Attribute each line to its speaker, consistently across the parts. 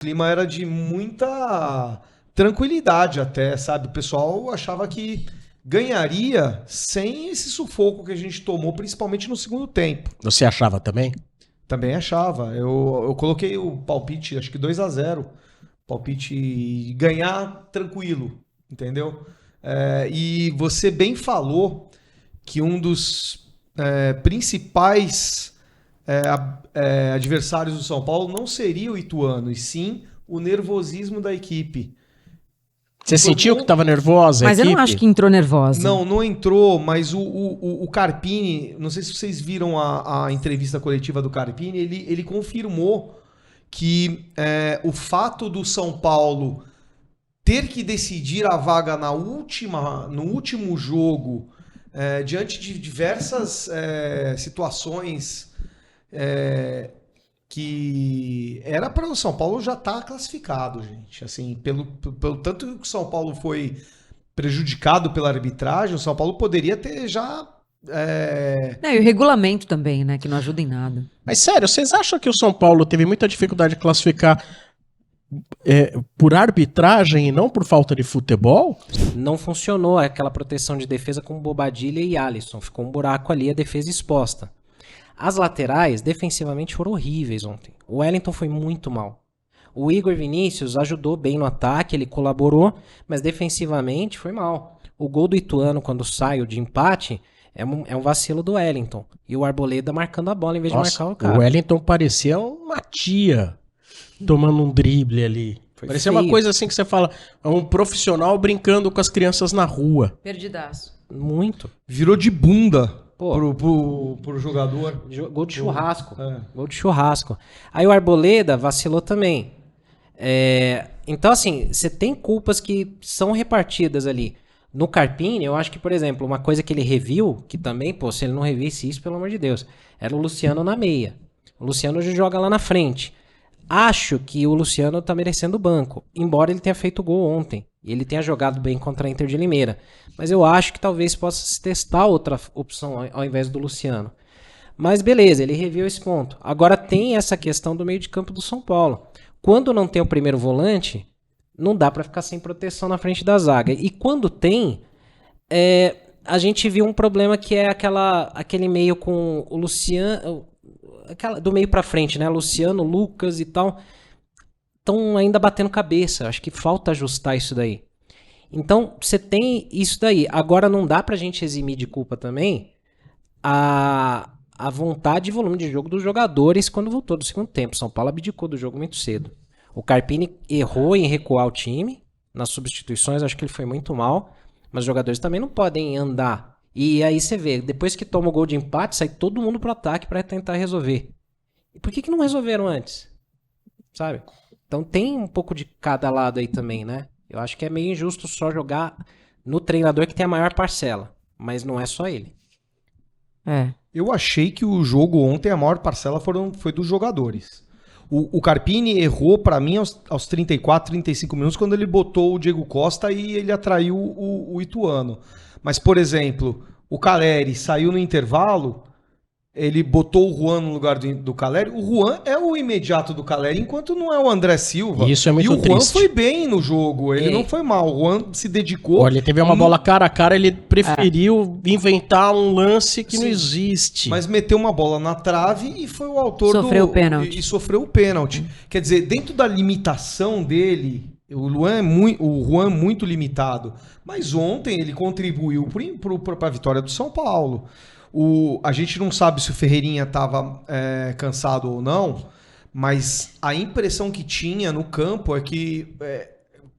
Speaker 1: clima era de muita tranquilidade até, sabe? O pessoal achava que ganharia sem esse sufoco que a gente tomou, principalmente no segundo tempo.
Speaker 2: Você achava também?
Speaker 1: Também achava. Eu coloquei o palpite, acho que 2-0. Palpite ganhar tranquilo, entendeu? E você bem falou que um dos principais adversários do São Paulo não seria o Ituano, e sim o nervosismo da equipe.
Speaker 2: Você sentiu que estava nervosa a
Speaker 3: Mas eu
Speaker 2: equipe?
Speaker 3: não acho que entrou nervosa.
Speaker 1: Não entrou, mas o Carpini, não sei se vocês viram a entrevista coletiva do Carpini, ele confirmou que o fato do São Paulo ter que decidir a vaga no último jogo, diante de diversas situações que era para o São Paulo já estar classificado, gente. Assim, pelo tanto que o São Paulo foi prejudicado pela arbitragem, o São Paulo poderia ter já...
Speaker 3: E o regulamento também, né? Que não ajuda em nada.
Speaker 2: Mas sério, vocês acham que o São Paulo teve muita dificuldade de classificar por arbitragem e não por falta de futebol?
Speaker 4: Não funcionou aquela proteção de defesa com Bobadilha e Alisson. Ficou um buraco ali, a defesa exposta. As laterais, defensivamente, foram horríveis ontem. O Wellington foi muito mal. O Igor Vinícius ajudou bem no ataque, ele colaborou, mas defensivamente foi mal. O gol do Ituano, quando sai o de empate, é um vacilo do Wellington. E o Arboleda marcando a bola em vez de marcar o cara.
Speaker 2: O Wellington parecia uma tia tomando um drible ali. Parecia uma coisa assim que você fala, um profissional brincando com as crianças na rua.
Speaker 3: Perdidaço.
Speaker 4: Muito.
Speaker 1: Virou de bunda pro jogador.
Speaker 4: Gol de churrasco. Gol de churrasco. Aí o Arboleda vacilou também. Então, assim, você tem culpas que são repartidas ali. No Carpini, eu acho que, por exemplo, uma coisa que ele reviu, que também, se ele não revisse isso, pelo amor de Deus, era o Luciano na meia. O Luciano hoje joga lá na frente. Acho que o Luciano tá merecendo o banco, embora ele tenha feito gol ontem. E ele tenha jogado bem contra a Inter de Limeira. Mas eu acho que talvez possa se testar outra opção ao invés do Luciano. Mas beleza, ele reviu esse ponto. Agora tem essa questão do meio de campo do São Paulo. Quando não tem o primeiro volante, não dá para ficar sem proteção na frente da zaga. E quando tem, a gente viu um problema que é aquele meio com o Luciano, do meio para frente, né? Luciano, Lucas e tal, estão ainda batendo cabeça. Acho que falta ajustar isso daí. Então, você tem isso daí. Agora, não dá pra gente eximir de culpa também a vontade e volume de jogo dos jogadores quando voltou do segundo tempo. São Paulo abdicou do jogo muito cedo. O Carpini errou em recuar o time nas substituições, acho que ele foi muito mal, mas os jogadores também não podem andar. E aí você vê, depois que toma o gol de empate, sai todo mundo pro ataque para tentar resolver. E por que não resolveram antes? Sabe? Então tem um pouco de cada lado aí também, né? Eu acho que é meio injusto só jogar no treinador que tem a maior parcela, mas não é só ele.
Speaker 1: Eu achei que o jogo ontem, a maior parcela foi dos jogadores. O Carpini errou para mim aos 34, 35 minutos, quando ele botou o Diego Costa e ele atraiu o Ituano. Mas, por exemplo, o Caleri saiu no intervalo, ele botou o Juan no lugar do Caleri. O Juan é o imediato do Caleri, enquanto não é o André Silva.
Speaker 2: Isso é muito
Speaker 1: triste. E o Juan
Speaker 2: triste.
Speaker 1: foi bem no jogo, ele não foi mal. O Juan se dedicou.
Speaker 2: Olha, ele teve uma bola cara a cara, ele preferiu inventar um lance que não existe.
Speaker 1: Mas meteu uma bola na trave e foi o autor
Speaker 3: Sofreu o pênalti.
Speaker 1: E sofreu o pênalti. Quer dizer, dentro da limitação dele, o Juan é muito limitado. Mas ontem ele contribuiu para a vitória do São Paulo. A gente não sabe se o Ferreirinha estava cansado ou não, mas a impressão que tinha no campo é que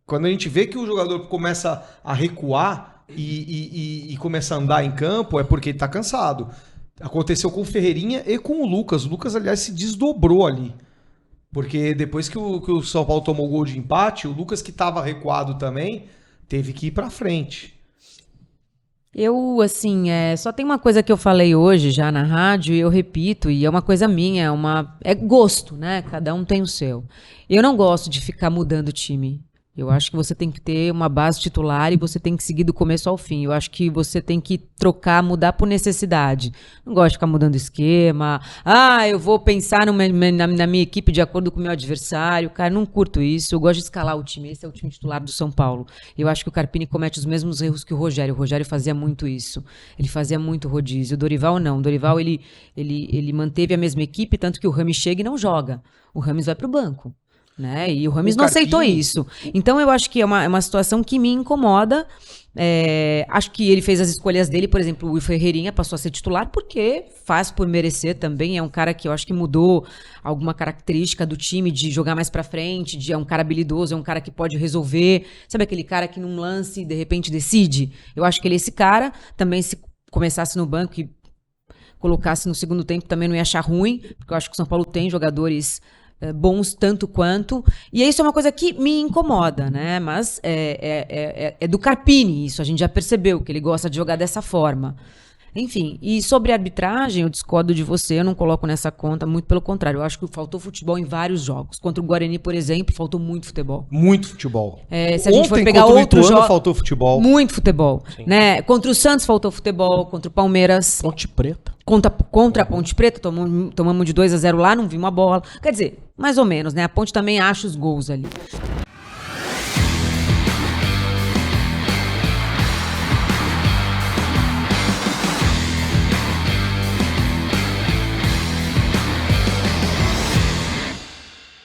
Speaker 1: quando a gente vê que o jogador começa a recuar e começa a andar em campo, é porque ele está cansado. Aconteceu com o Ferreirinha e com o Lucas. O Lucas, aliás, se desdobrou ali. Porque depois que o São Paulo tomou o gol de empate, o Lucas, que estava recuado também, teve que ir para frente.
Speaker 3: Eu, assim, só tem uma coisa que eu falei hoje já na rádio e eu repito, e é uma coisa minha, é gosto, né? Cada um tem o seu. Eu não gosto de ficar mudando o time. Eu acho que você tem que ter uma base titular e você tem que seguir do começo ao fim. Eu acho que você tem que trocar, mudar por necessidade. Não gosto de ficar mudando esquema. Eu vou pensar na minha equipe de acordo com o meu adversário. Cara, não curto isso. Eu gosto de escalar o time. Esse é o time titular do São Paulo. Eu acho que o Carpini comete os mesmos erros que o Rogério. O Rogério fazia muito isso. Ele fazia muito rodízio. O Dorival não. O Dorival, ele manteve a mesma equipe, tanto que o Rames chega e não joga. O Rames vai pro banco. Né? E o Rames não aceitou isso. Então eu acho que é uma situação que me incomoda. Acho que ele fez as escolhas dele, por exemplo, o Ferreirinha passou a ser titular porque faz por merecer também. É um cara que eu acho que mudou alguma característica do time de jogar mais pra frente, é um cara habilidoso, é um cara que pode resolver. Sabe aquele cara que num lance de repente decide? Eu acho que ele é esse cara. Também se começasse no banco e colocasse no segundo tempo também não ia achar ruim, porque eu acho que o São Paulo tem jogadores bons tanto quanto, e isso é uma coisa que me incomoda, né? Mas é do Carpini isso, a gente já percebeu que ele gosta de jogar dessa forma. Enfim, e sobre a arbitragem, eu discordo de você, eu não coloco nessa conta, muito pelo contrário, eu acho que faltou futebol em vários jogos. Contra o Guarani, por exemplo, faltou muito futebol.
Speaker 1: Muito futebol.
Speaker 3: Se a gente for pegar outro jogo,
Speaker 1: faltou futebol.
Speaker 3: Muito futebol, né? Contra o Santos faltou futebol, contra o Palmeiras.
Speaker 2: Ponte Preta.
Speaker 3: Contra a Ponte Preta, tomamos de 2-0 lá, não vi uma bola. Quer dizer, mais ou menos, né? A Ponte também acha os gols ali.